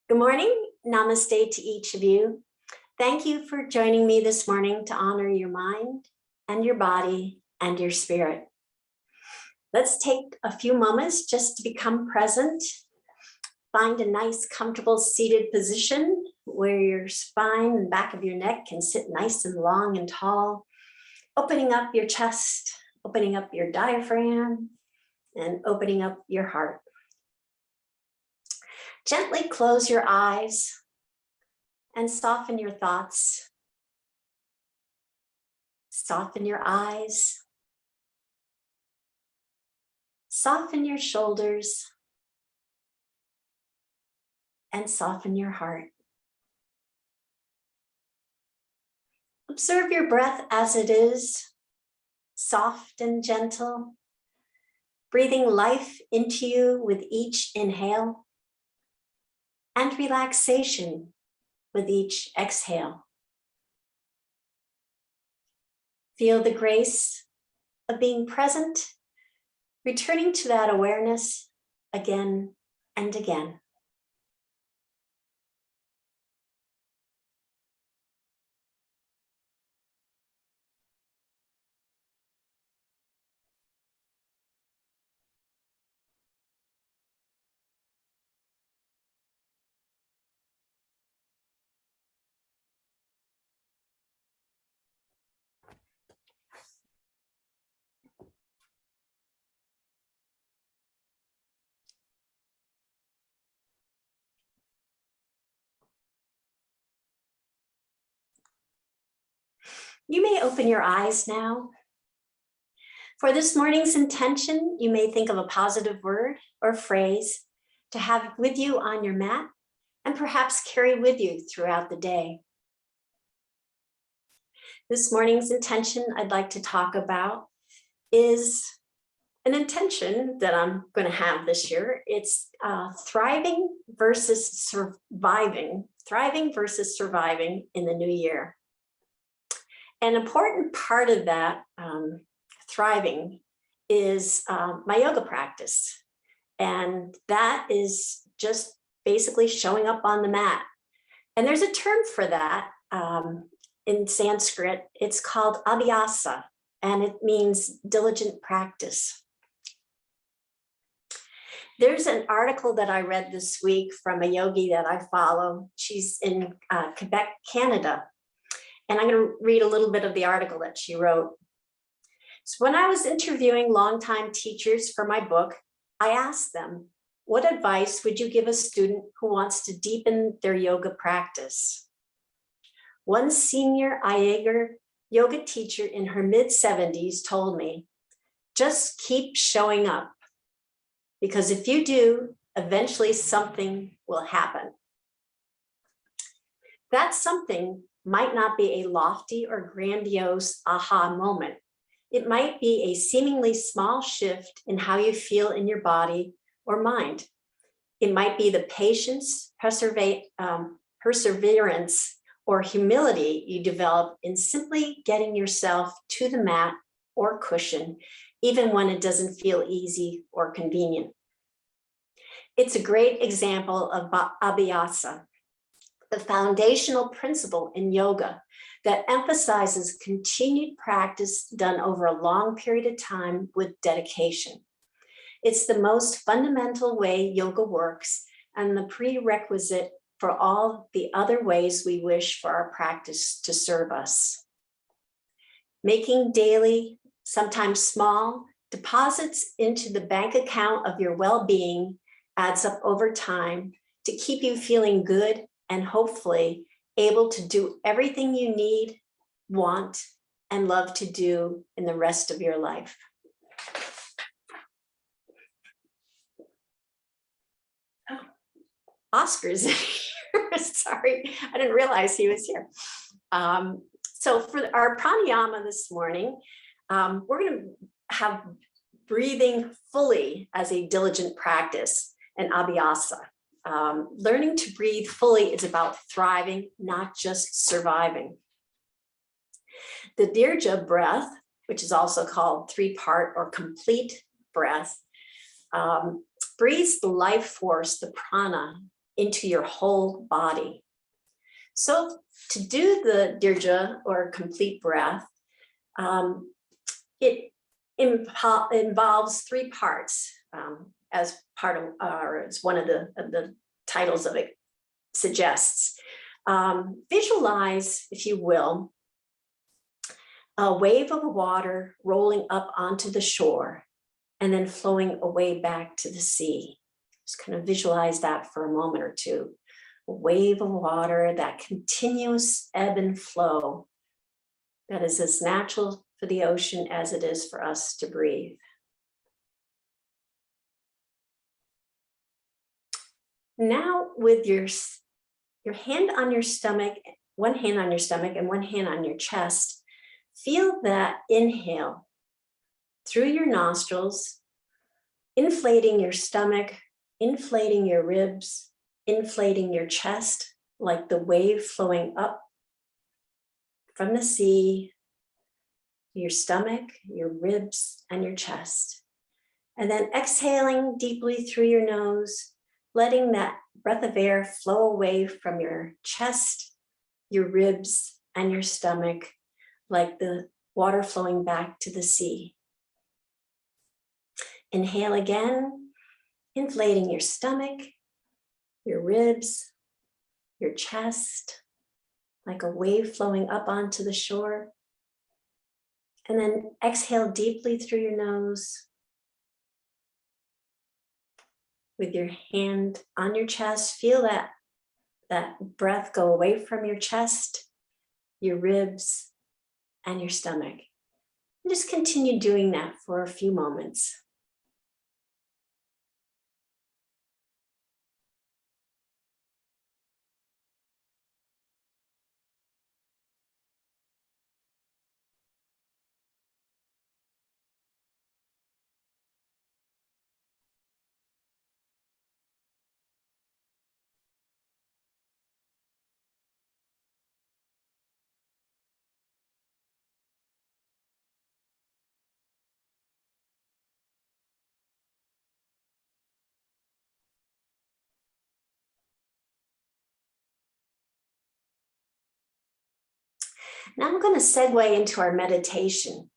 Good morning. Namaste to each of you. Thank you for joining me this morning to honor your mind and your body and your spirit. Let's take a few moments just to become present. Find a nice, comfortable seated position where your spine and back of your neck can sit nice and long and tall, opening up your chest, opening up your diaphragm, and opening up your heart. Gently close your eyes and soften your thoughts. Soften your eyes. Soften your shoulders. And soften your heart. Observe your breath as it is, soft and gentle, breathing life into you with each inhale and relaxation with each exhale. Feel the grace of being present, returning to that awareness again and again. You may open your eyes now. For this morning's intention, you may think of a positive word or phrase to have with you on your mat and perhaps carry with you throughout the day. This morning's intention I'd like to talk about is an intention that I'm going to have this year. It's thriving versus surviving in the new year. An important part of that thriving is my yoga practice. And that is just basically showing up on the mat. And there's a term for that in Sanskrit. It's called Abhyasa, and it means diligent practice. There's an article that I read this week from a yogi that I follow. She's in Quebec, Canada. And I'm going to read a little bit of the article that she wrote. So when I was interviewing longtime teachers for my book, I asked them, what advice would you give a student who wants to deepen their yoga practice? One senior Iyengar yoga teacher in her mid-70s told me, just keep showing up, because if you do, eventually something will happen. That something might not be a lofty or grandiose aha moment. It might be a seemingly small shift in how you feel in your body or mind. It might be the patience, perseverance, or humility you develop in simply getting yourself to the mat or cushion, even when it doesn't feel easy or convenient. It's a great example of Abhyasa, the foundational principle in yoga that emphasizes continued practice done over a long period of time with dedication. It's the most fundamental way yoga works and the prerequisite for all the other ways we wish for our practice to serve us. Making daily, sometimes small, deposits into the bank account of your well-being adds up over time to keep you feeling good and hopefully able to do everything you need, want, and love to do in the rest of your life. Oh, Oscar's here. Sorry, I didn't realize he was here. So for our pranayama this morning, we're going to have breathing fully as a diligent practice, an abhyasa. Learning to breathe fully is about thriving, not just surviving. The Dirga Breath, which is also called three-part or complete breath, breathes the life force, the prana, into your whole body. So to do the Dirga, or complete breath, it involves three parts, as part of, or as one of the titles of it suggests. Visualize, if you will, a wave of water rolling up onto the shore and then flowing away back to the sea. Just kind of visualize that for a moment or two. A wave of water, that continuous ebb and flow that is as natural for the ocean as it is for us to breathe. Now, with your hand on your stomach, one hand on your stomach and one hand on your chest, feel that inhale through your nostrils, inflating your stomach, inflating your ribs, inflating your chest, like the wave flowing up from the sea, your stomach, your ribs, and your chest. And then exhaling deeply through your nose, letting that breath of air flow away from your chest, your ribs, and your stomach, like the water flowing back to the sea. Inhale again, inflating your stomach, your ribs, your chest, like a wave flowing up onto the shore. And then exhale deeply through your nose. With your hand on your chest, feel that breath go away from your chest, your ribs, and your stomach. And just continue doing that for a few moments. Now I'm going to segue into our meditation.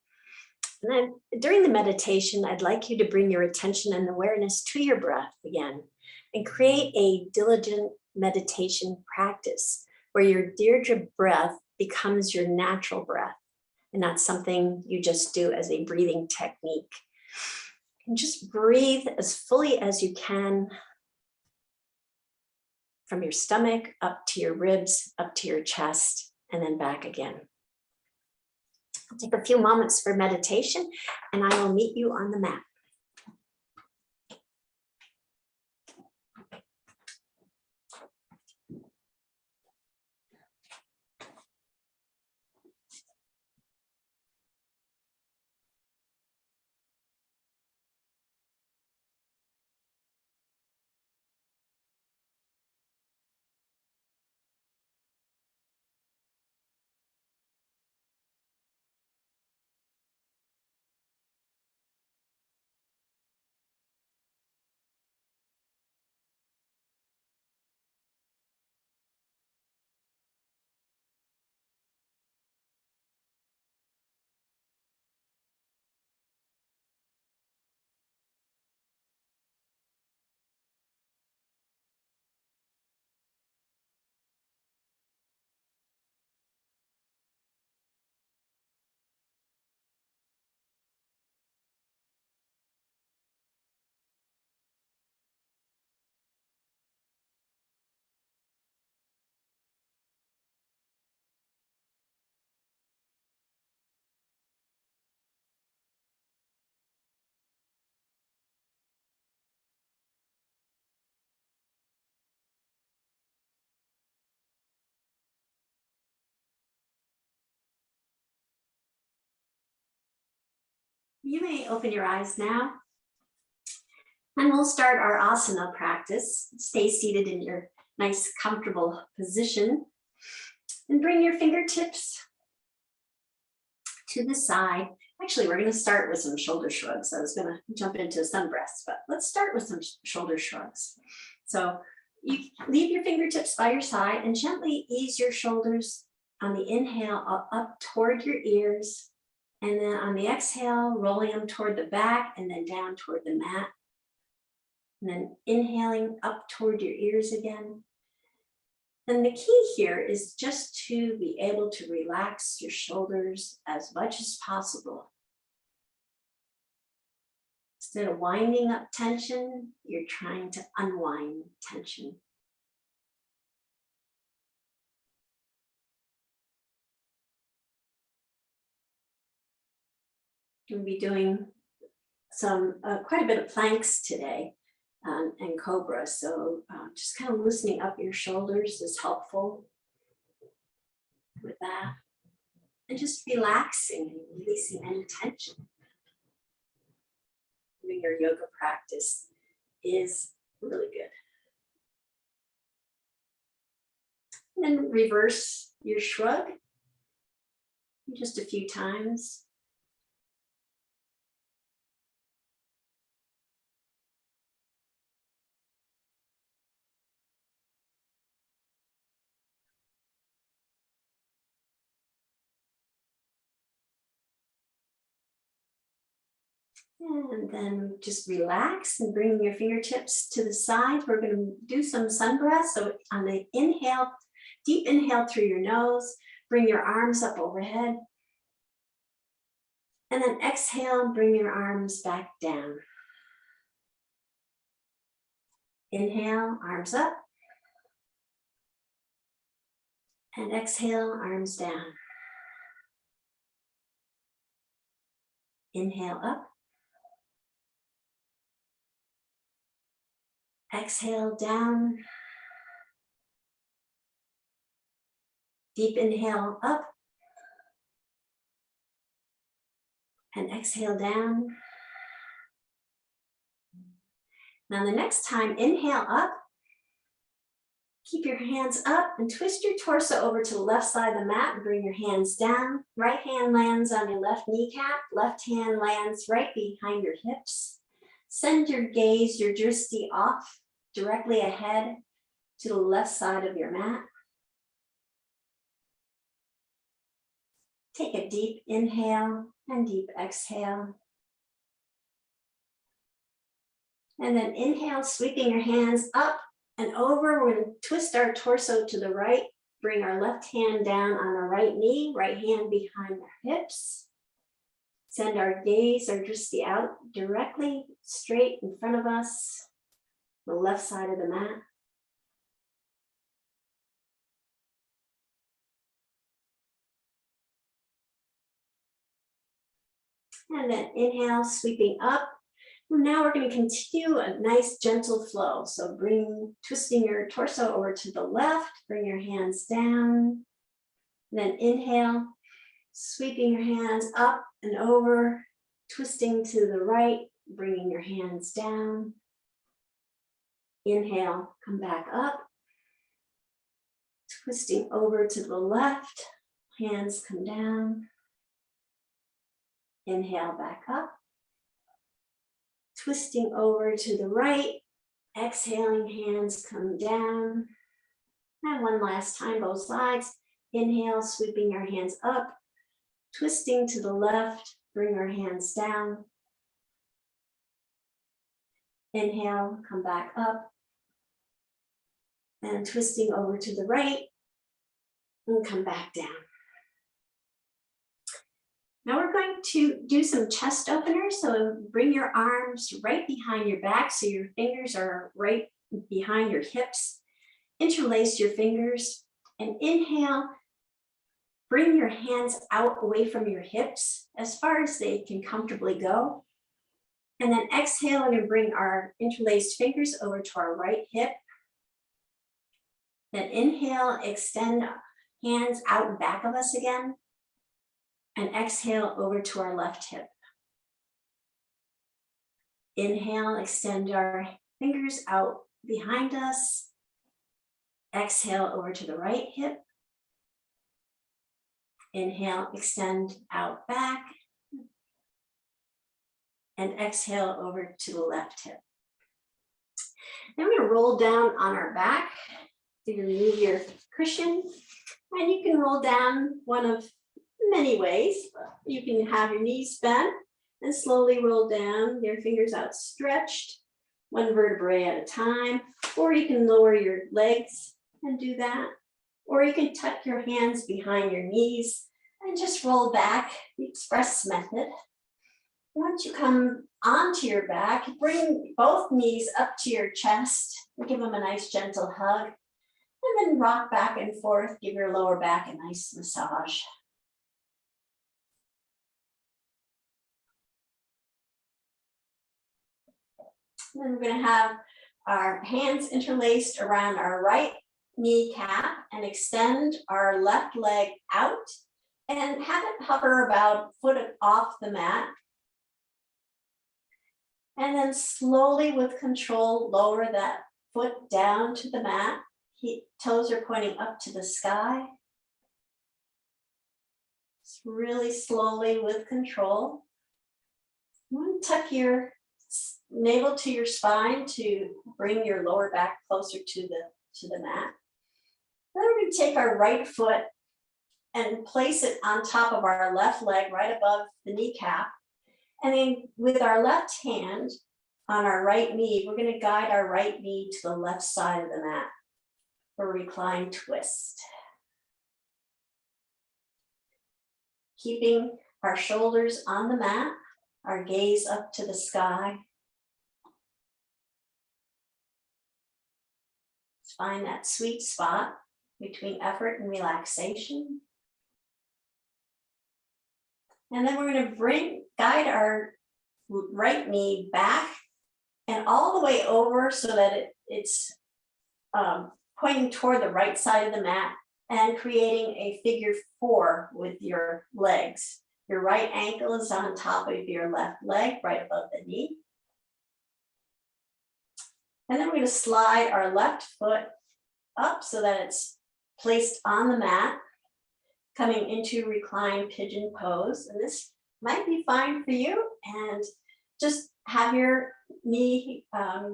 And then during the meditation, I'd like you to bring your attention and awareness to your breath again and create a diligent meditation practice where your Dirga breath becomes your natural breath and not something you just do as a breathing technique. And just breathe as fully as you can from your stomach up to your ribs, up to your chest, and then back again. I'll take a few moments for meditation and I will meet you on the mat. You may open your eyes now. And we'll start our asana practice. Stay seated in your nice, comfortable position. And bring your fingertips to the side. Actually, we're going to start with some shoulder shrugs. I was going to jump into sun breaths, but let's start with some shoulder shrugs. So You leave your fingertips by your side and gently ease your shoulders on the inhale up toward your ears. And then on the exhale, rolling them toward the back and then down toward the mat. And then inhaling up toward your ears again. And the key here is just to be able to relax your shoulders as much as possible. Instead of winding up tension, you're trying to unwind tension. We'll be doing quite a bit of planks today and cobra. So just kind of loosening up your shoulders is helpful with that. And just relaxing and releasing any tension. Doing your yoga practice is really good. And then reverse your shrug just a few times. And then just relax and bring your fingertips to the side. We're going to do some sun breath. So on the inhale, deep inhale through your nose, bring your arms up overhead. And then exhale, bring your arms back down. Inhale, arms up. And exhale, arms down. Inhale up. Exhale down. Deep inhale up. And exhale down. Now the next time, inhale up. Keep your hands up and twist your torso over to the left side of the mat and bring your hands down. Right hand lands on your left kneecap. Left hand lands right behind your hips. Send your gaze, your drishti off directly ahead to the left side of your mat. Take a deep inhale and deep exhale. And then inhale, sweeping your hands up and over. We're going to twist our torso to the right. Bring our left hand down on our right knee, right hand behind our hips. Send our gaze, our drishti out directly straight in front of us, the left side of the mat. And then inhale, sweeping up. Now we're going to continue a nice gentle flow. So twisting your torso over to the left, bring your hands down. Then inhale, sweeping your hands up and over, twisting to the right, bringing your hands down. Inhale, come back up. Twisting over to the left, hands come down. Inhale, back up. Twisting over to the right, exhaling, hands come down. And one last time, both sides. Inhale, sweeping your hands up. Twisting to the left, bring our hands down. Inhale, come back up. And twisting over to the right, and come back down. Now we're going to do some chest openers. So bring your arms right behind your back so your fingers are right behind your hips. Interlace your fingers and inhale. Bring your hands out away from your hips as far as they can comfortably go. And then exhale, we're going to bring our interlaced fingers over to our right hip. Then inhale, extend hands out and back of us again. And exhale over to our left hip. Inhale, extend our fingers out behind us. Exhale over to the right hip. Inhale, extend out back. And exhale over to the left hip. Then we're gonna roll down on our back. So you're gonna move your cushion, and you can roll down one of many ways. You can have your knees bent and slowly roll down, your fingers outstretched, one vertebrae at a time, or you can lower your legs and do that, or you can tuck your hands behind your knees and just roll back, the express method. Once you come onto your back, bring both knees up to your chest and give them a nice gentle hug, and then rock back and forth, give your lower back a nice massage. And then we're going to have our hands interlaced around our right kneecap and extend our left leg out and have it hover about a foot off the mat. And then slowly with control, lower that foot down to the mat. Toes are pointing up to the sky. Just really slowly with control. You want to tuck your navel to your spine to bring your lower back closer to the mat. Then we're going to take our right foot and place it on top of our left leg right above the kneecap. And then with our left hand on our right knee, we're going to guide our right knee to the left side of the mat for recline twist. Keeping our shoulders on the mat, our gaze up to the sky. Find that sweet spot between effort and relaxation. And then we're going to guide our right knee back and all the way over so that it's pointing toward the right side of the mat and creating a figure 4 with your legs. Your right ankle is on top of your left leg, right above the knee. And then we're going to slide our left foot up so that it's placed on the mat, coming into reclined pigeon pose. And this might be fine for you. And just have your knee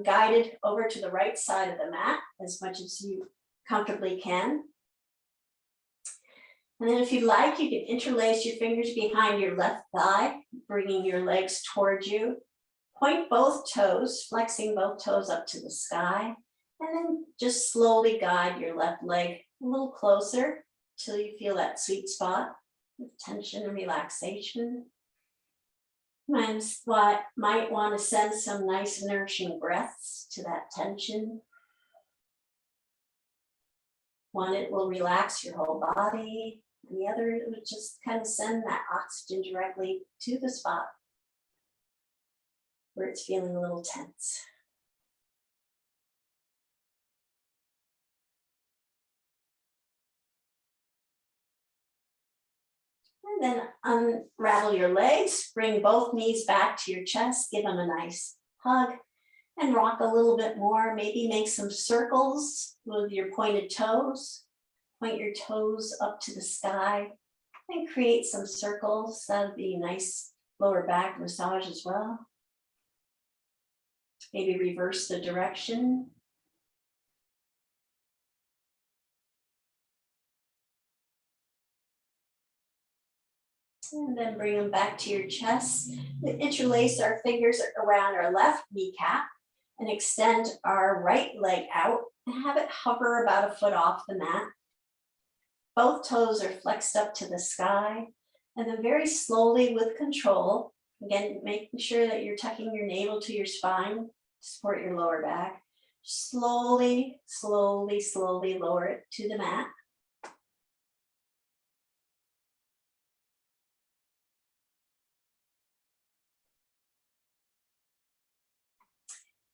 guided over to the right side of the mat as much as you comfortably can. And then if you like, you can interlace your fingers behind your left thigh, bringing your legs towards you. Point both toes, flexing both toes up to the sky, and then just slowly guide your left leg a little closer till you feel that sweet spot of tension and relaxation. You might want to send some nice nourishing breaths to that tension. One, it will relax your whole body, and the other, it would just kind of send that oxygen directly to the spot where it's feeling a little tense. And then unravel your legs, bring both knees back to your chest, give them a nice hug, and rock a little bit more. Maybe make some circles with your pointed toes. Point your toes up to the sky and create some circles. That would be a nice lower back massage as well. Maybe reverse the direction. And then bring them back to your chest. We interlace our fingers around our left kneecap and extend our right leg out and have it hover about a foot off the mat. Both toes are flexed up to the sky. And then very slowly with control, again, making sure that you're tucking your navel to your spine to support your lower back. Slowly, slowly, slowly lower it to the mat.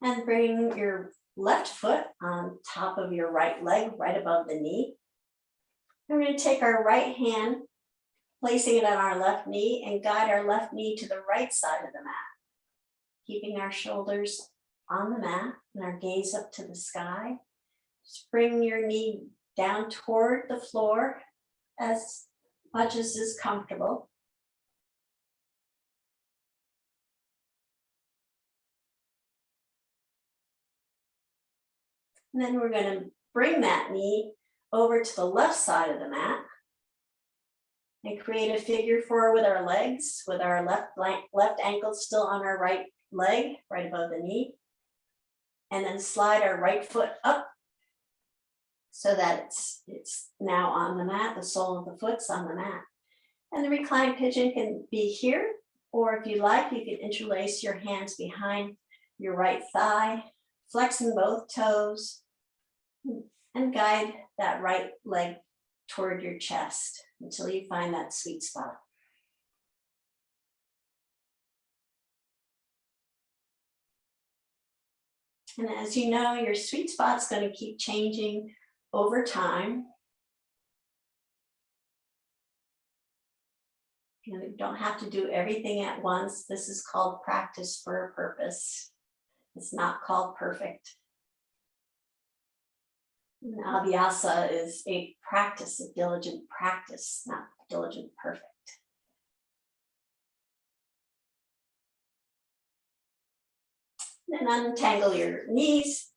And bring your left foot on top of your right leg, right above the knee. And we're going to take our right hand, placing it on our left knee, and guide our left knee to the right side of the mat. Keeping our shoulders on the mat and our gaze up to the sky. Just bring your knee down toward the floor as much as is comfortable. And then we're going to bring that knee over to the left side of the mat and create a figure four with our legs, with our left ankle still on our right leg, right above the knee. And then slide our right foot up so that it's now on the mat, the sole of the foot's on the mat. And the reclined pigeon can be here, or if you like, you can interlace your hands behind your right thigh, flexing both toes, and guide that right leg toward your chest until you find that sweet spot. And as you know, your sweet spot's going to keep changing over time. You don't have to do everything at once. This is called practice for a purpose. It's not called perfect. And Abhyasa is a practice, a diligent practice, not diligent perfect. Then untangle your knees.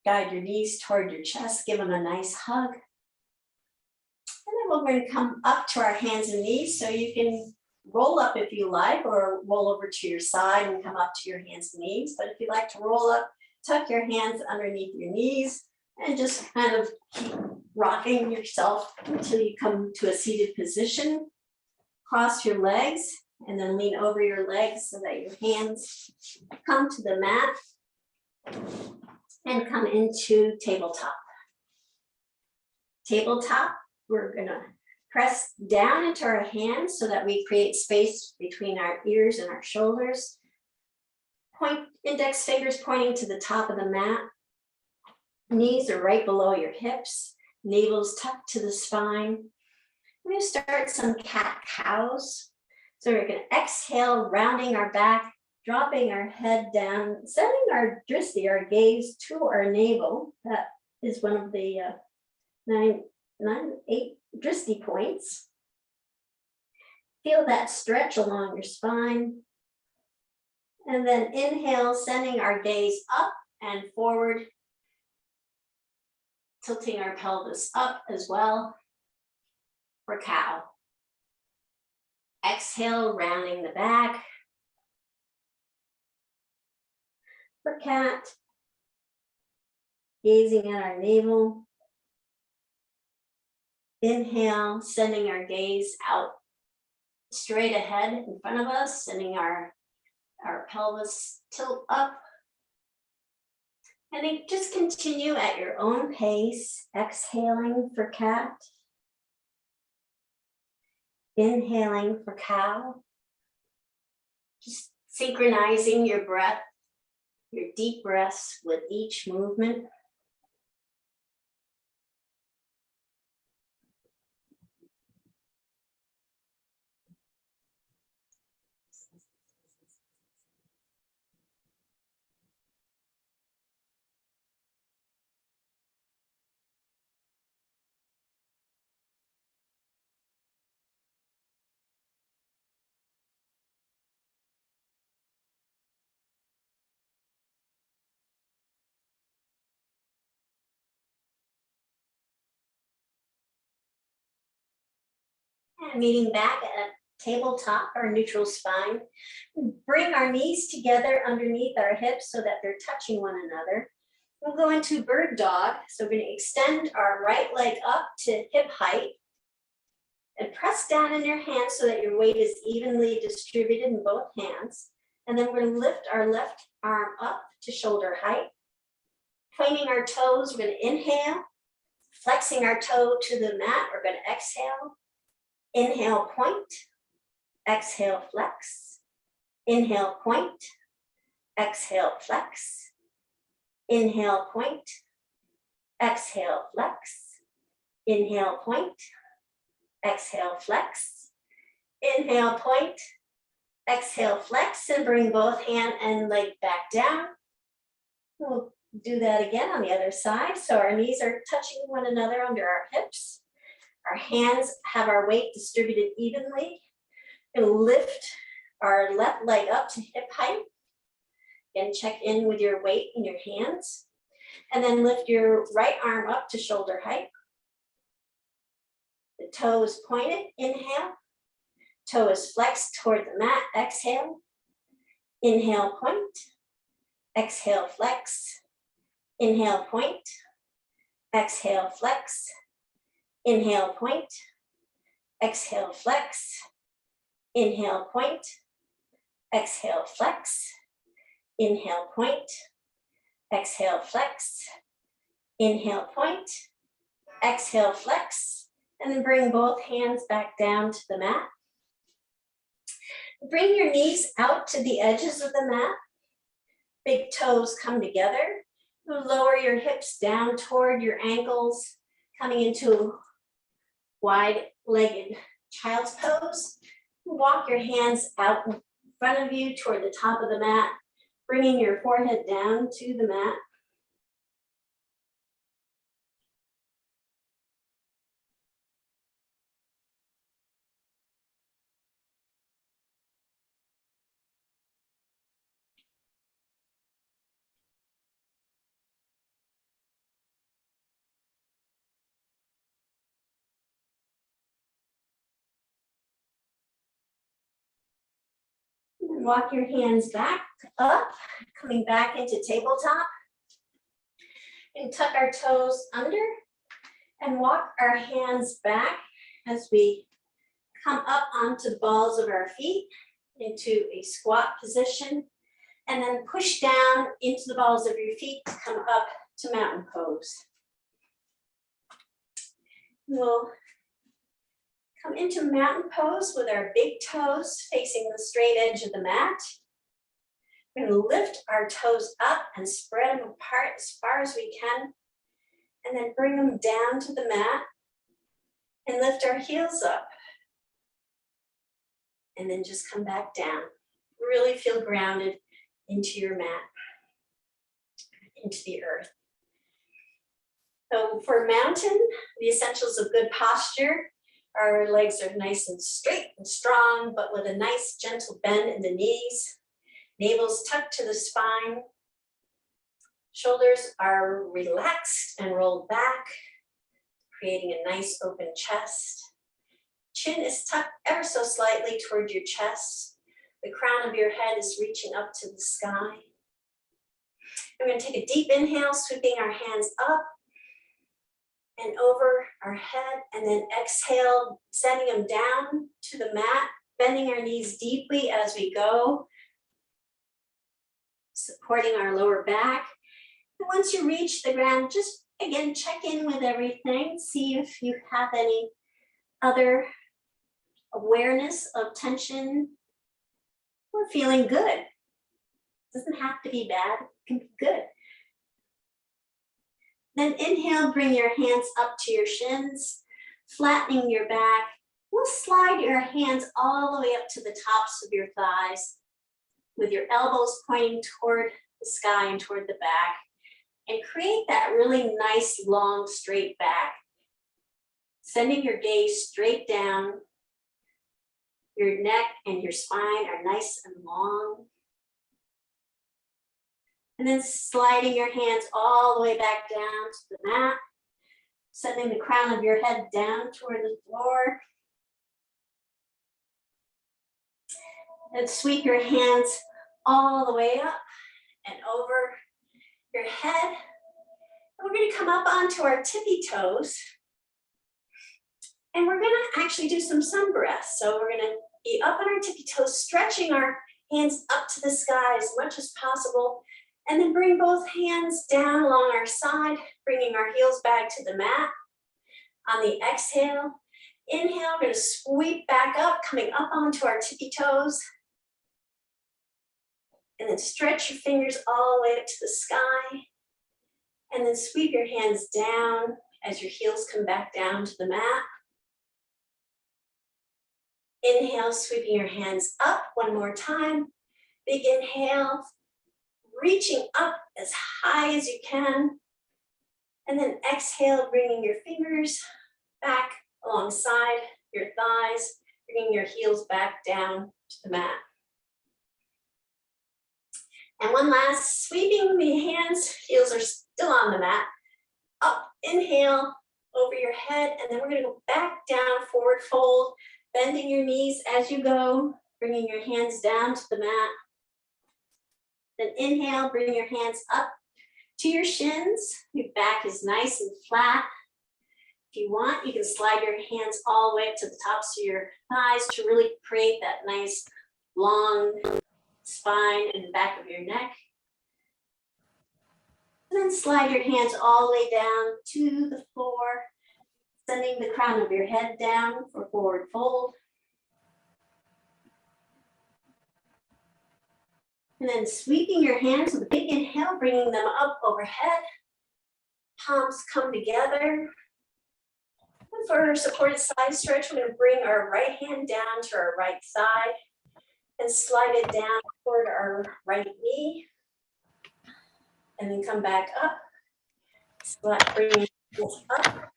Guide your knees toward your chest. Give them a nice hug. And then we're going to come up to our hands and knees. So you can roll up if you like, or roll over to your side and come up to your hands and knees. But if you like to roll up, tuck your hands underneath your knees and just kind of keep rocking yourself until you come to a seated position. Cross your legs and then lean over your legs so that your hands come to the mat and come into tabletop. Tabletop, we're gonna press down into our hands so that we create space between our ears and our shoulders. Point index fingers pointing to the top of the mat. Knees are right below your hips. Navel's tucked to the spine. We're going to start some cat-cows. So we're going to exhale, rounding our back, dropping our head down, sending our drishti, our gaze, to our navel. That is one of the 8 drishti points. Feel that stretch along your spine. And then inhale, sending our gaze up and forward, tilting our pelvis up as well for cow. Exhale, rounding the back for cat. Gazing at our navel. Inhale, sending our gaze out straight ahead in front of us, sending our pelvis tilt up. And then just continue at your own pace, exhaling for cat. Inhaling for cow. Just synchronizing your breath, your deep breaths with each movement. And meeting back at tabletop or neutral spine. Bring our knees together underneath our hips so that they're touching one another. We'll go into bird dog. So we're going to extend our right leg up to hip height and press down in your hands so that your weight is evenly distributed in both hands. And then we're going to lift our left arm up to shoulder height. Pointing our toes, we're going to inhale. Flexing our toe to the mat, we're going to exhale. Inhale, point. Exhale, flex. Inhale, point. Exhale, flex. Inhale, point. Exhale, flex. Inhale, point. Exhale, flex. Inhale, point. Exhale, flex, and bring both hand and leg back down. We'll do that again on the other side. So our knees are touching one another under our hips. Our hands have our weight distributed evenly. And lift our left leg up to hip height. Again, check in with your weight in your hands. And then lift your right arm up to shoulder height. The toe is pointed, inhale. Toe is flexed toward the mat, exhale. Inhale, point. Exhale, flex. Inhale, point. Exhale, flex. Inhale, point. Exhale, flex. Inhale, point. Exhale, flex. Inhale, point. Exhale, flex. Inhale, point. Exhale, flex. And then bring both hands back down to the mat. Bring your knees out to the edges of the mat. Big toes come together. Lower your hips down toward your ankles, coming into wide-legged child's pose. Walk your hands out in front of you toward the top of the mat, bringing your forehead down to the mat. And walk your hands back up, coming back into tabletop. And tuck our toes under and walk our hands back as we come up onto the balls of our feet into a squat position. And then push down into the balls of your feet to come up to mountain pose. We'll come into mountain pose with our big toes facing the straight edge of the mat. We're going to lift our toes up and spread them apart as far as we can, and then bring them down to the mat and lift our heels up. And then just come back down. Really feel grounded into your mat, into the earth. So for mountain, the essentials of good posture, our legs are nice and straight and strong, but with a nice gentle bend in the knees. Navel's tucked to the spine. Shoulders are relaxed and rolled back, creating a nice open chest. Chin is tucked ever so slightly toward your chest. The crown of your head is reaching up to the sky. We're going to take a deep inhale, sweeping our hands up and over our head, and then exhale, sending them down to the mat, bending our knees deeply as we go, supporting our lower back. And once you reach the ground, just again, check in with everything, see if you have any other awareness of tension. We're feeling good. It doesn't have to be bad, it can be good. Then inhale, bring your hands up to your shins, flattening your back. We'll slide your hands all the way up to the tops of your thighs with your elbows pointing toward the sky and toward the back, and create that really nice, long, straight back. Sending your gaze straight down. Your neck and your spine are nice and long. And then sliding your hands all the way back down to the mat, sending the crown of your head down toward the floor. And sweep your hands all the way up and over your head. And we're going to come up onto our tippy toes. And we're going to actually do some sun breaths. So we're going to be up on our tippy toes, stretching our hands up to the sky as much as possible. And then bring both hands down along our side, bringing our heels back to the mat. On the exhale, inhale, we're going to sweep back up, coming up onto our tippy toes. And then stretch your fingers all the way up to the sky. And then sweep your hands down as your heels come back down to the mat. Inhale, sweeping your hands up one more time. Big inhale, reaching up as high as you can. And then exhale, bringing your fingers back alongside your thighs, bringing your heels back down to the mat. And one last, sweeping the hands, heels are still on the mat. Up, inhale, over your head, and then we're gonna go back down, forward fold, bending your knees as you go, bringing your hands down to the mat. Then inhale, bring your hands up to your shins. Your back is nice and flat. If you want, you can slide your hands all the way up to the tops of your thighs to really create that nice long spine and back of your neck. And then slide your hands all the way down to the floor, sending the crown of your head down for forward fold. And then sweeping your hands with a big inhale, bringing them up overhead. Palms come together. And for our supported side stretch, we're going to bring our right hand down to our right thigh and slide it down toward our right knee. And then come back up. Bring it up.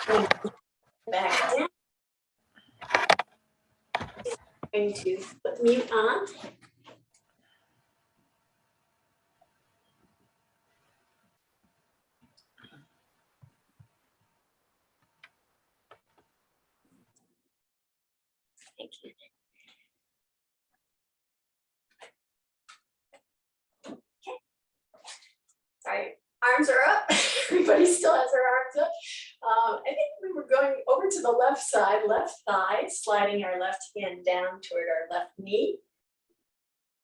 Bring it back down. Going to put mute on. Thank you. Okay. All right, arms are up. Everybody still has their arms up. I think we were going over to the left side, left thigh, sliding our left hand down toward our left knee.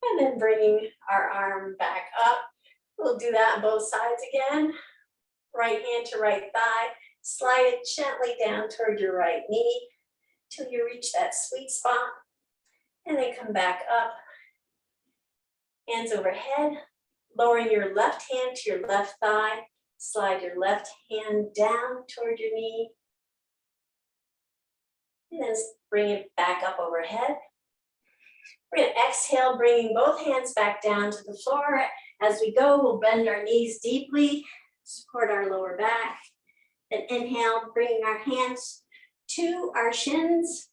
And then bringing our arm back up. We'll do that on both sides again. Right hand to right thigh. Slide it gently down toward your right knee till you reach that sweet spot. And then come back up. Hands overhead. Lowering your left hand to your left thigh. Slide your left hand down toward your knee. And then bring it back up overhead. We're going to exhale, bringing both hands back down to the floor. As we go, we'll bend our knees deeply, support our lower back. Then inhale, bringing our hands to our shins.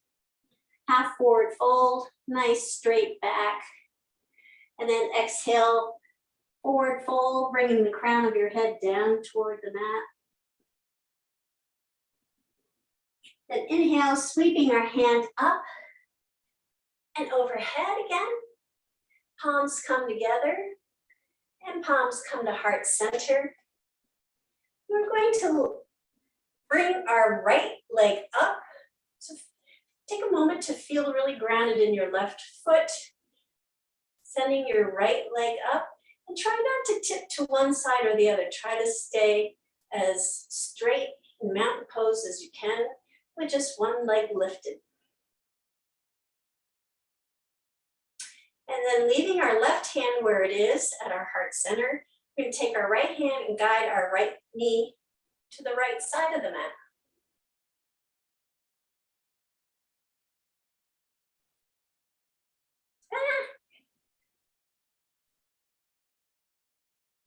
Half forward fold, nice straight back. And then exhale, forward fold, bringing the crown of your head down toward the mat. Then inhale, sweeping our hand up and overhead again. Palms come together and palms come to heart center. We're going to bring our right leg up. So take a moment to feel really grounded in your left foot. Sending your right leg up. And try not to tip to one side or the other. Try to stay as straight in mountain pose as you can with just one leg lifted. And then leaving our left hand where it is at our heart center, we're going to take our right hand and guide our right knee to the right side of the mat.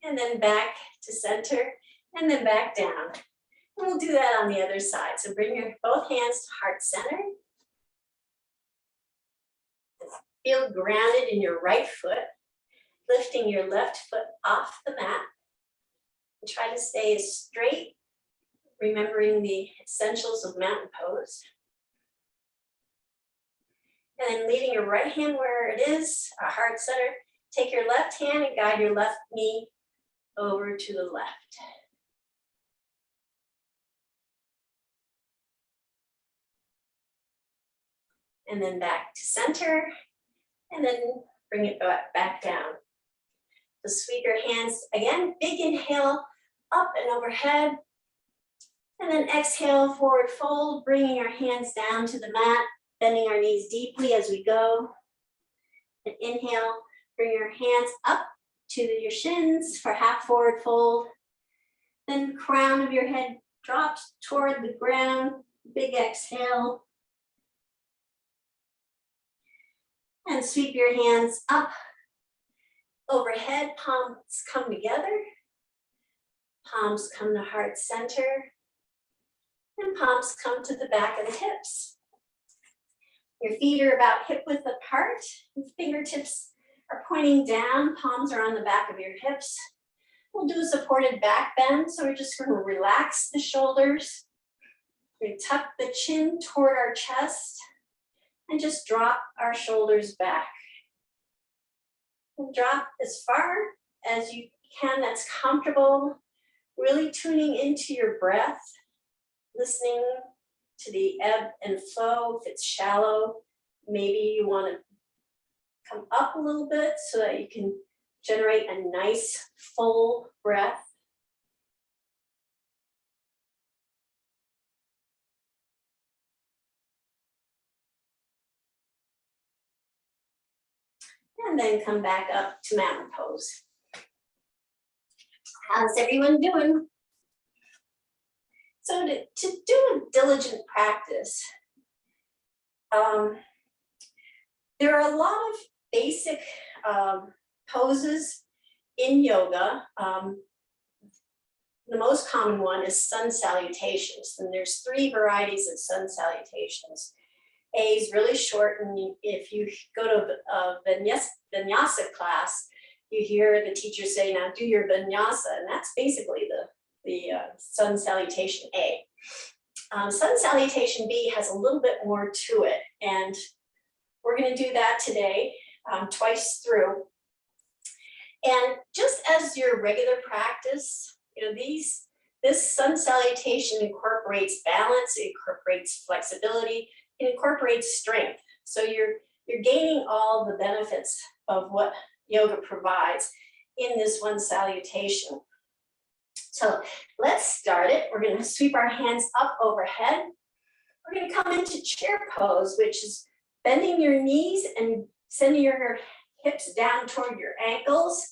And then back to center, and then back down. And we'll do that on the other side. So bring your both hands to heart center. Feel grounded in your right foot, lifting your left foot off the mat. And try to stay as straight, remembering the essentials of mountain pose. And then leaving your right hand where it is, our heart center. Take your left hand and guide your left knee over to the left. And then back to center, and then bring it back down. So sweep your hands again, big inhale, up and overhead. And then exhale, forward fold, bringing our hands down to the mat, bending our knees deeply as we go. And inhale, bring your hands up to your shins for half forward fold. Then crown of your head drops toward the ground, big exhale. And sweep your hands up, overhead, palms come together. Palms come to heart center. And palms come to the back of the hips. Your feet are about hip width apart. Fingertips are pointing down, palms are on the back of your hips. We'll do a supported back bend, so we're just going to relax the shoulders. We tuck the chin toward our chest and just drop our shoulders back. And drop as far as you can, that's comfortable. Really tuning into your breath, listening to the ebb and flow. If it's shallow, maybe you want to come up a little bit so that you can generate a nice full breath. And then come back up to mountain pose. How's everyone doing? So to do a diligent practice, there are a lot of basic poses in yoga. The most common one is sun salutations, and there's 3 varieties of sun salutations. A is really short, and if you go to a vinyasa class, you hear the teacher say, now do your vinyasa, and that's basically the sun salutation A. Sun salutation B has a little bit more to it, and we're going to do that today, twice through. And just as your regular practice, this sun salutation incorporates balance, it incorporates flexibility, it incorporates strength. So you're gaining all the benefits of what yoga provides in this one salutation. So let's start it. We're going to sweep our hands up overhead. We're going to come into chair pose, which is bending your knees and sending your hips down toward your ankles.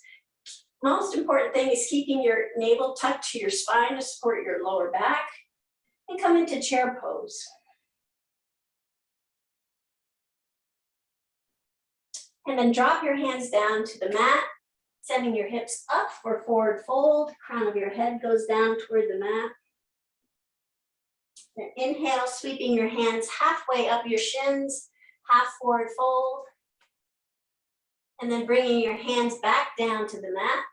Most important thing is keeping your navel tucked to your spine to support your lower back, and come into chair pose. And then drop your hands down to the mat, sending your hips up for forward fold. Crown of your head goes down toward the mat. Then inhale, sweeping your hands halfway up your shins, half forward fold. And then bringing your hands back down to the mat.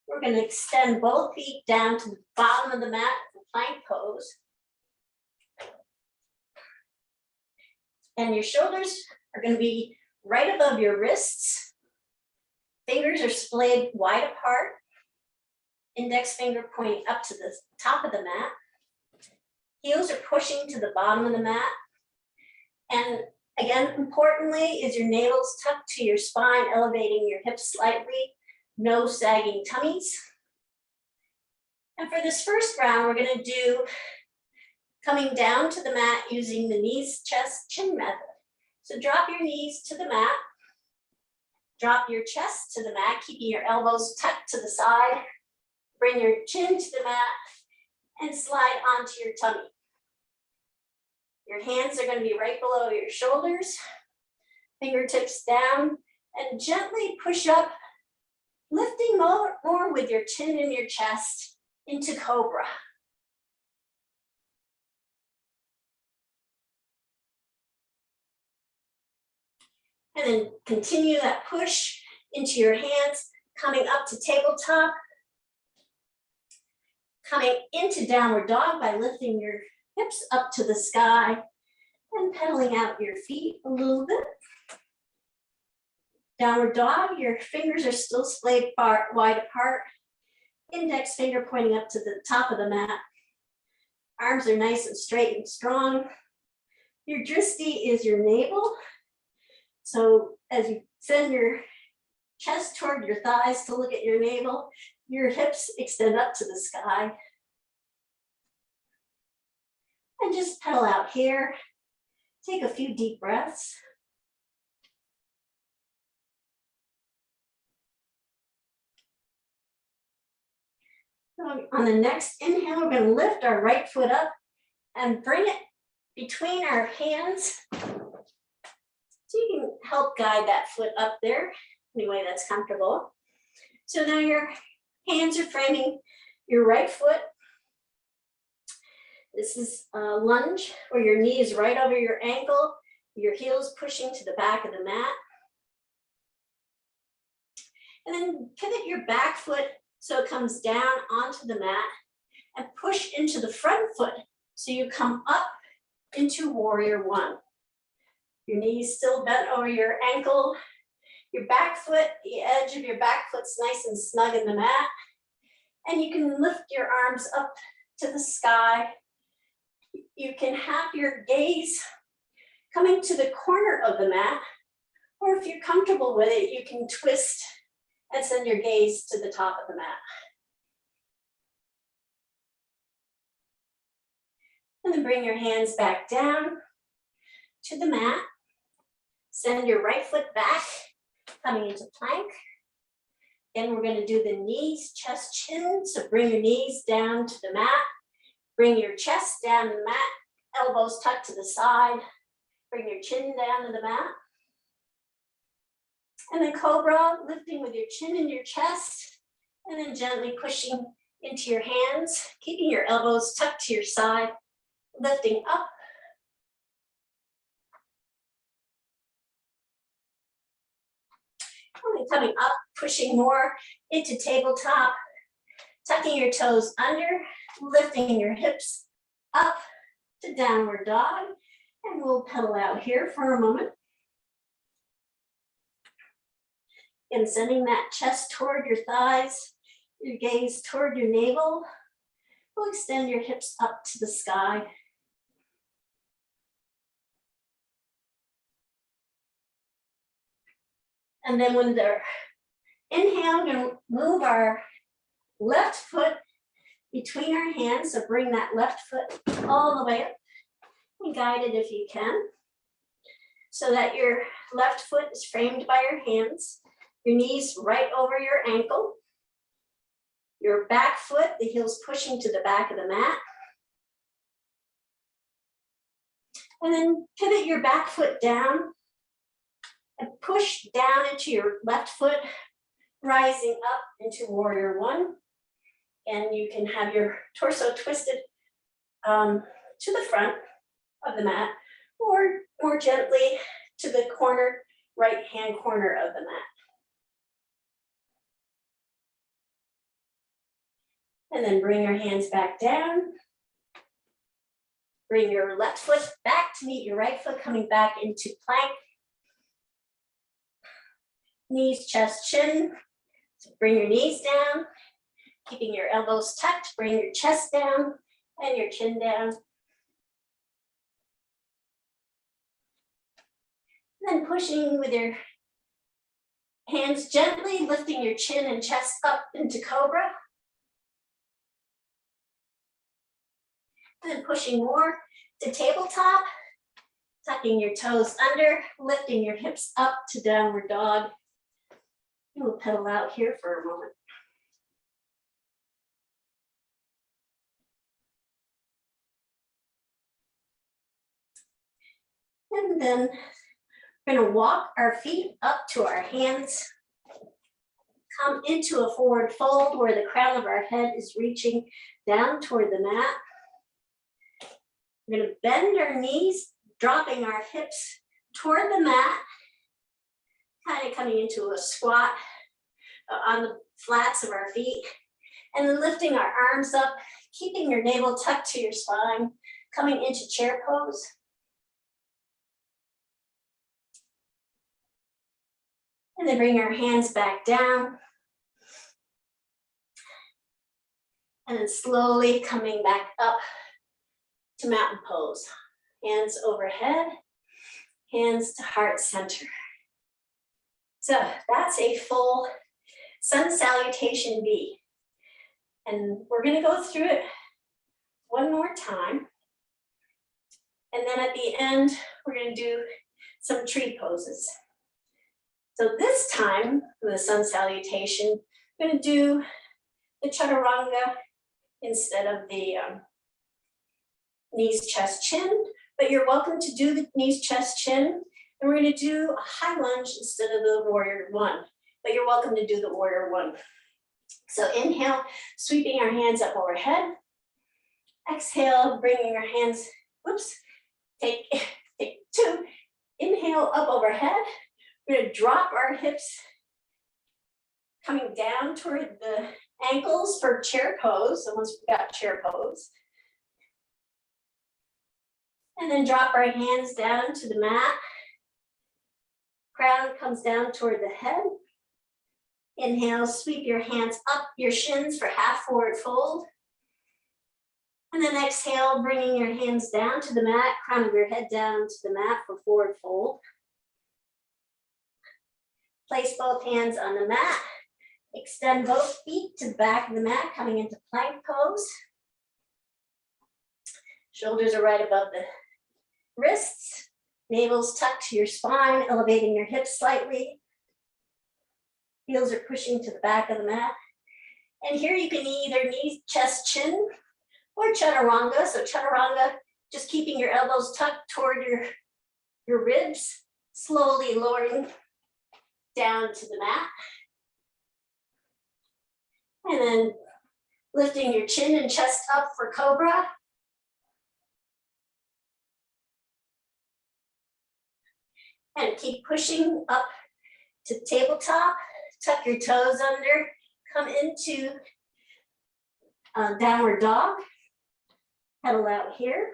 We're going to extend both feet down to the bottom of the mat, the plank pose. And your shoulders are going to be right above your wrists. Fingers are splayed wide apart. Index finger pointing up to the top of the mat. Heels are pushing to the bottom of the mat. And again, importantly, is your navel's tucked to your spine, elevating your hips slightly. No sagging tummies. And for this first round, we're going to do coming down to the mat using the knees, chest, chin method. So drop your knees to the mat. Drop your chest to the mat, keeping your elbows tucked to the side. Bring your chin to the mat and slide onto your tummy. Your hands are going to be right below your shoulders. Fingertips down, and gently push up, lifting more with your chin and your chest into cobra. And then continue that push into your hands, coming up to tabletop, coming into downward dog by lifting your hips up to the sky and pedaling out your feet a little bit. Downward dog, your fingers are still splayed wide apart. Index finger pointing up to the top of the mat. Arms are nice and straight and strong. Your dristi is your navel. So as you send your chest toward your thighs to look at your navel, your hips extend up to the sky. And just pedal out here. Take a few deep breaths. So on the next inhale, we're going to lift our right foot up and bring it between our hands. So you can help guide that foot up there any way that's comfortable. So now your hands are framing your right foot. This is a lunge where your knee is right over your ankle Your heels pushing to the back of the mat. And then pivot your back foot so it comes down onto the mat and push into the front foot so you come up into warrior one. Your knees still bent over your ankle. Your back foot, the edge of your back foot's nice and snug in the mat. And you can lift your arms up to the sky. You can have your gaze coming to the corner of the mat, or if you're comfortable with it, you can twist and send your gaze to the top of the mat. And then bring your hands back down to the mat. Send your right foot back, coming into plank. Then we're going to do the knees, chest, chin. So bring your knees down to the mat. Bring your chest down to the mat, elbows tucked to the side. Bring your chin down to the mat. And then cobra, lifting with your chin in your chest, and then gently pushing into your hands, keeping your elbows tucked to your side, lifting up. And then coming up, pushing more into tabletop, tucking your toes under, lifting your hips up to downward dog. And we'll pedal out here for a moment. And sending that chest toward your thighs, your gaze toward your navel. We'll extend your hips up to the sky. And then when they're inhale, we're going to move our left foot between our hands. So bring that left foot all the way up and guide it if you can, so that your left foot is framed by your hands. Your knees right over your ankle. Your back foot, the heels pushing to the back of the mat. And then pivot your back foot down and push down into your left foot, rising up into warrior one. And you can have your torso twisted to the front of the mat, or more gently to the corner, right hand corner of the mat. And then bring your hands back down. Bring your left foot back to meet your right foot, coming back into plank. Knees, chest, chin. So bring your knees down, keeping your elbows tucked. Bring your chest down and your chin down. And then pushing with your hands gently, lifting your chin and chest up into cobra. And then pushing more to tabletop, tucking your toes under, lifting your hips up to downward dog. And we'll pedal out here for a moment. And then we're going to walk our feet up to our hands. Come into a forward fold where the crown of our head is reaching down toward the mat. We're going to bend our knees, dropping our hips toward the mat, kind of coming into a squat on the flats of our feet, and then lifting our arms up, keeping your navel tucked to your spine, coming into chair pose. And then bring our hands back down. And then slowly coming back up to mountain pose. Hands overhead, hands to heart center. So that's a full sun salutation B. And we're going to go through it one more time. And then at the end, we're going to do some tree poses. So this time, with the sun salutation, I'm going to do the chaturanga instead of the knees, chest, chin, but you're welcome to do the knees, chest, chin, and we're going to do a high lunge instead of the warrior one, but you're welcome to do the warrior one. So inhale, sweeping our hands up overhead. Exhale, bringing our hands, whoops, take two, inhale up overhead. We're going to drop our hips coming down toward the ankles for chair pose. So once we've got chair pose. And then drop our hands down to the mat. Crown comes down toward the head. Inhale, sweep your hands up your shins for half forward fold. And then exhale, bringing your hands down to the mat, crown of your head down to the mat for forward fold. Place both hands on the mat. Extend both feet to the back of the mat, coming into plank pose. Shoulders are right above the wrists. Navel's tucked to your spine, elevating your hips slightly. Heels are pushing to the back of the mat. And here you can either knee, chest, chin, or chaturanga. So chaturanga, just keeping your elbows tucked toward your ribs, slowly lowering down to the mat. And then lifting your chin and chest up for cobra. And keep pushing up to tabletop. Tuck your toes under. Come into downward dog. Pedal out here.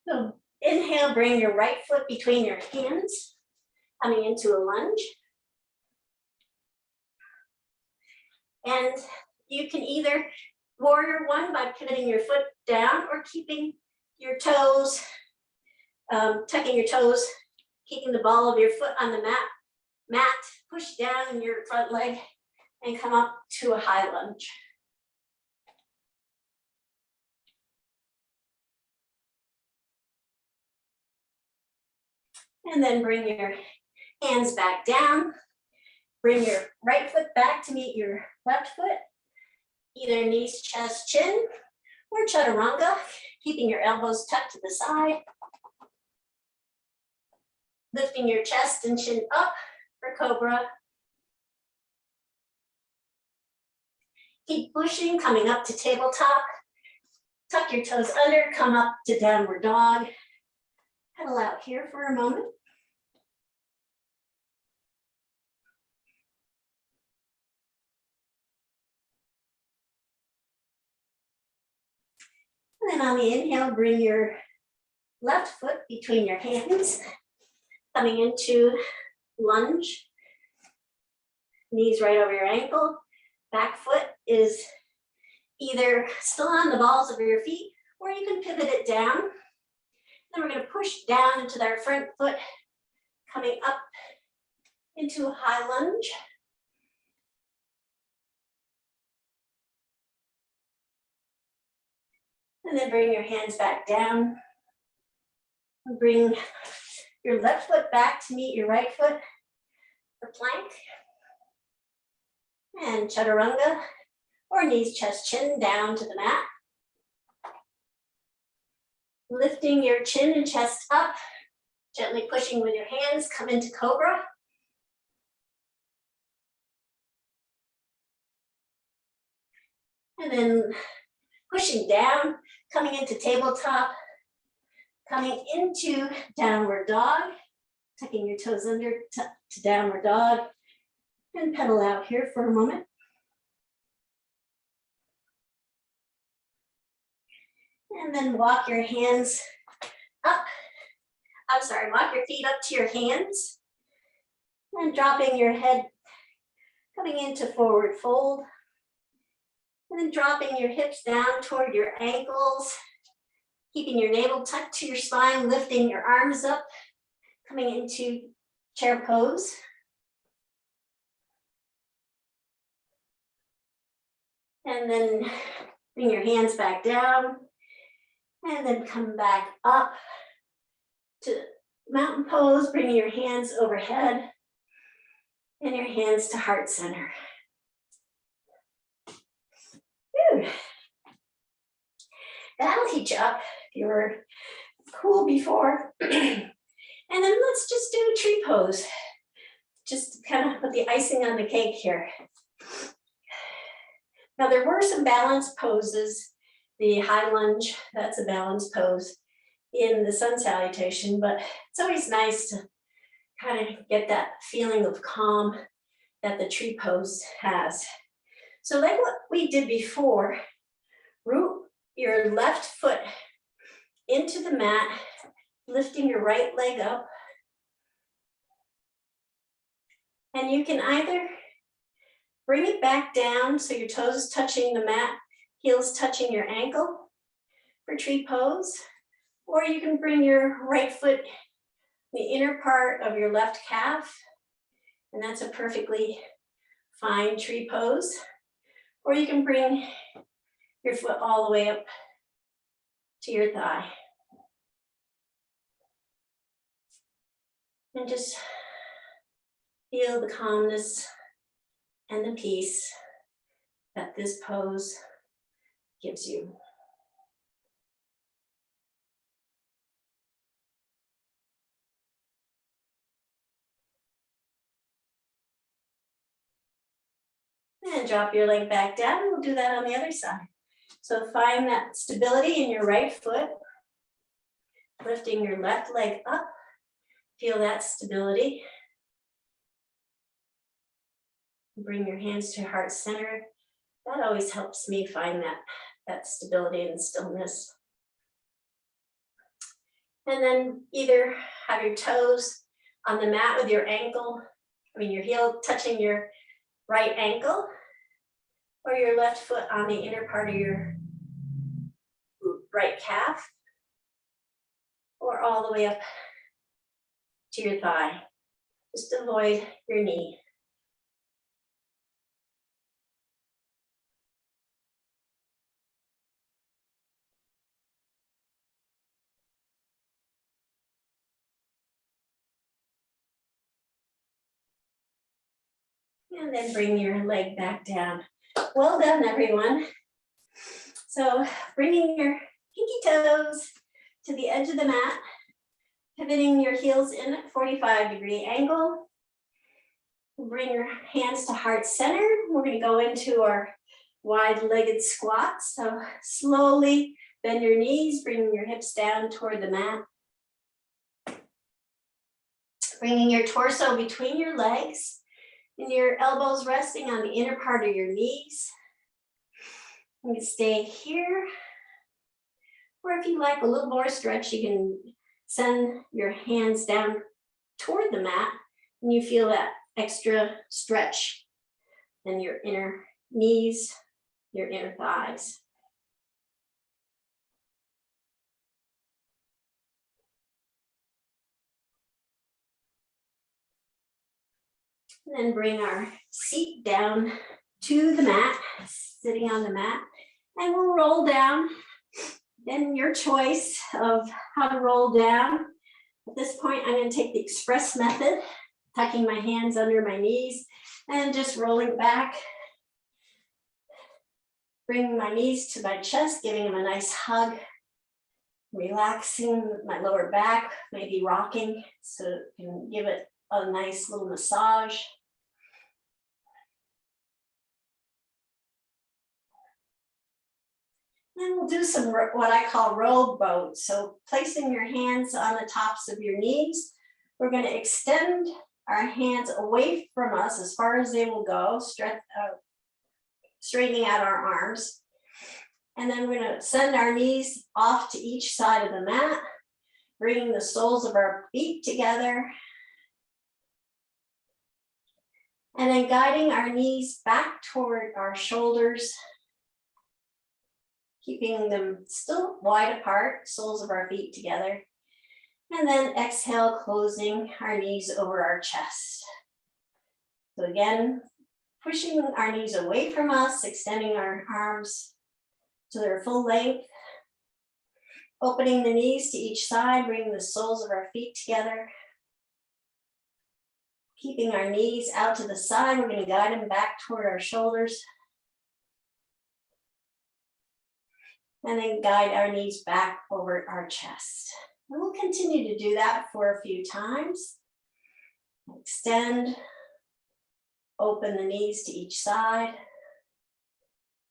So inhale, bring your right foot between your hands, coming into a lunge. And you can either warrior one by pivoting your foot down or keeping your toes, tucking your toes, keeping the ball of your foot on the mat, push down in your front leg and come up to a high lunge. And then bring your hands back down. Bring your right foot back to meet your left foot. Either knees, chest, chin, or chaturanga, keeping your elbows tucked to the side. Lifting your chest and chin up for cobra. Keep pushing, coming up to tabletop. Tuck your toes under, come up to downward dog. Pedal out here for a moment. And then on the inhale, bring your left foot between your hands, coming into lunge. Knees right over your ankle. Back foot is either still on the balls of your feet, or you can pivot it down. Then we're going to push down into our front foot, coming up into a high lunge. And then bring your hands back down. Bring your left foot back to meet your right foot for plank. And chaturanga, or knees, chest, chin down to the mat. Lifting your chin and chest up, gently pushing with your hands, come into cobra. And then pushing down, coming into tabletop, coming into downward dog, tucking your toes under to downward dog, and pedal out here for a moment. And then walk your hands up. Walk your feet up to your hands. And dropping your head, coming into forward fold. And then dropping your hips down toward your ankles. Keeping your navel tucked to your spine, lifting your arms up, coming into chair pose. And then bring your hands back down. And then come back up to mountain pose, bringing your hands overhead and your hands to heart center. Whew. That'll heat you up if you were cool before. And then let's just do a tree pose. Just kind of put the icing on the cake here. Now there were some balance poses. The high lunge, that's a balance pose in the sun salutation, but it's always nice to kind of get that feeling of calm that the tree pose has. So like what we did before, root your left foot into the mat, lifting your right leg up. And you can either bring it back down so your toes touching the mat, heels touching your ankle for tree pose, or you can bring your right foot, the inner part of your left calf, and that's a perfectly fine tree pose. Or you can bring your foot all the way up to your thigh. And just feel the calmness and the peace that this pose gives you. And drop your leg back down, and we'll do that on the other side. So find that stability in your right foot, lifting your left leg up, feel that stability. Bring your hands to heart center. That always helps me find that stability and stillness. And then either have your toes on the mat with your your heel touching your right ankle, or your left foot on the inner part of your right calf, or all the way up to your thigh. Just avoid your knee. And then bring your leg back down. Well done, everyone. So bringing your pinky toes to the edge of the mat, pivoting your heels in at 45-degree angle. Bring your hands to heart center. We're going to go into our wide-legged squats. So slowly bend your knees, bringing your hips down toward the mat. Bringing your torso between your legs and your elbows resting on the inner part of your knees. You can stay here. Or if you like a little more stretch, you can send your hands down toward the mat and you feel that extra stretch in your inner knees, your inner thighs. And then bring our seat down to the mat, sitting on the mat, and we'll roll down. Then your choice of how to roll down. At this point, I'm going to take the express method, tucking my hands under my knees and just rolling back. Bringing my knees to my chest, giving them a nice hug. Relaxing my lower back, maybe rocking, so you can give it a nice little massage. And we'll do some what I call rowboat. So placing your hands on the tops of your knees, we're going to extend our hands away from us as far as they will go, straightening out our arms. And then we're going to send our knees off to each side of the mat, bringing the soles of our feet together. And then guiding our knees back toward our shoulders, keeping them still wide apart, soles of our feet together. And then exhale, closing our knees over our chest. So again, pushing our knees away from us, extending our arms to their full length. Opening the knees to each side, bringing the soles of our feet together. Keeping our knees out to the side, we're going to guide them back toward our shoulders. And then guide our knees back over our chest. And we'll continue to do that for a few times. Extend, open the knees to each side.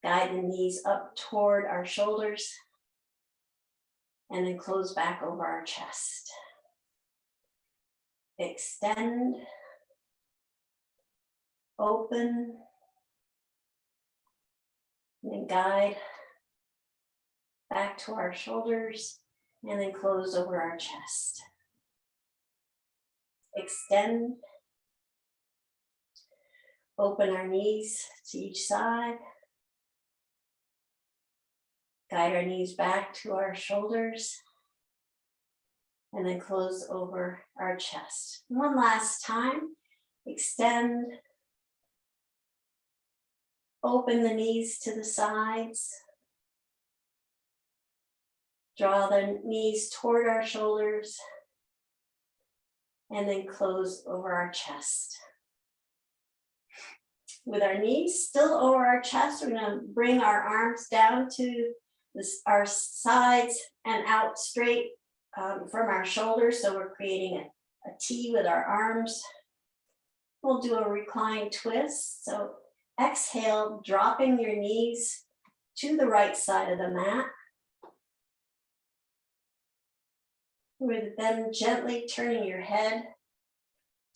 Guide the knees up toward our shoulders and then close back over our chest. Extend, open, and then guide back to our shoulders and then close over our chest. Extend, open our knees to each side. Guide our knees back to our shoulders and then close over our chest. One last time, extend, open the knees to the sides, draw the knees toward our shoulders, and then close over our chest. With our knees still over our chest, we're going to bring our arms down to our sides and out straight from our shoulders. So we're creating a T with our arms. We'll do a reclined twist. So exhale, dropping your knees to the right side of the mat. With then gently turning your head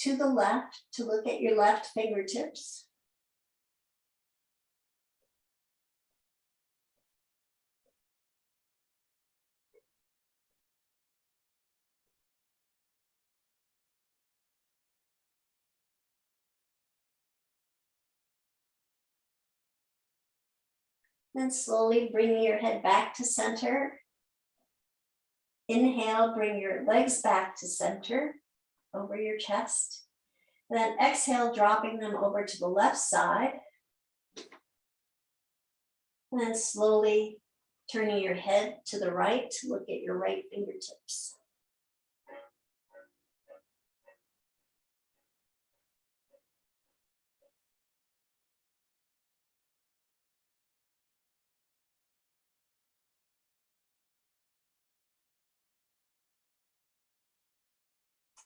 to the left to look at your left fingertips. Then slowly bringing your head back to center. Inhale, bring your legs back to center over your chest. Then exhale, dropping them over to the left side. And then slowly turning your head to the right to look at your right fingertips.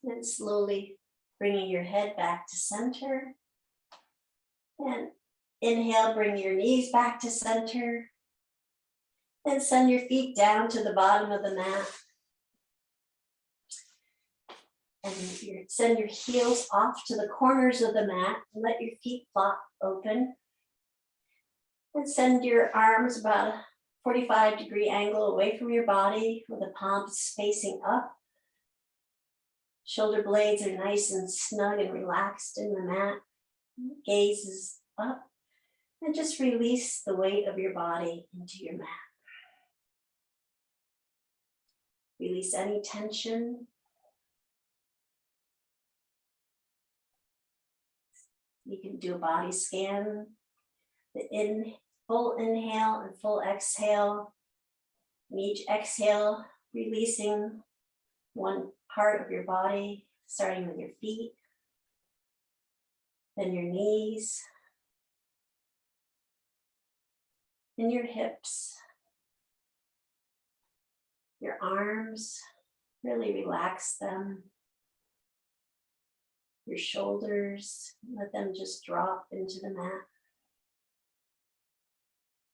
Then slowly bringing your head back to center. And inhale, bring your knees back to center. Then send your feet down to the bottom of the mat. And send your heels off to the corners of the mat and let your feet flop open. And send your arms about a 45-degree angle away from your body with the palms facing up. Shoulder blades are nice and snug and relaxed in the mat. Gaze is up. And just release the weight of your body into your mat. Release any tension. You can do a body scan. The full inhale and full exhale. And each exhale, releasing one part of your body, starting with your feet, then your knees, and your hips, your arms, really relax them, your shoulders, let them just drop into the mat,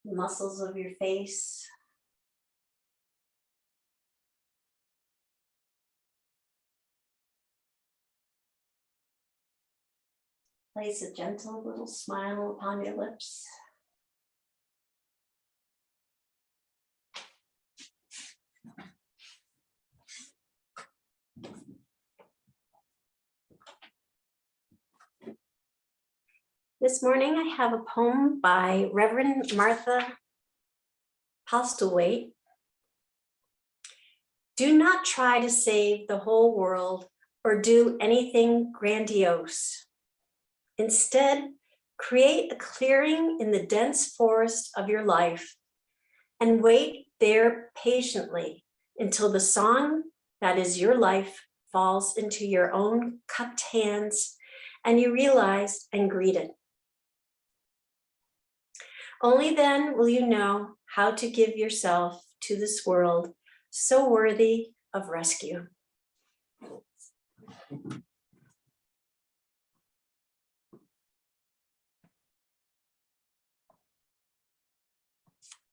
the muscles of your face, place a gentle little smile upon your lips. This morning I have a poem by Reverend Martha Postlewaite. Do not try to save the whole world or do anything grandiose. Instead, create a clearing in the dense forest of your life and wait there patiently until the song that is your life falls into your own cupped hands and you realize and greet it. Only then will you know how to give yourself to this world so worthy of rescue.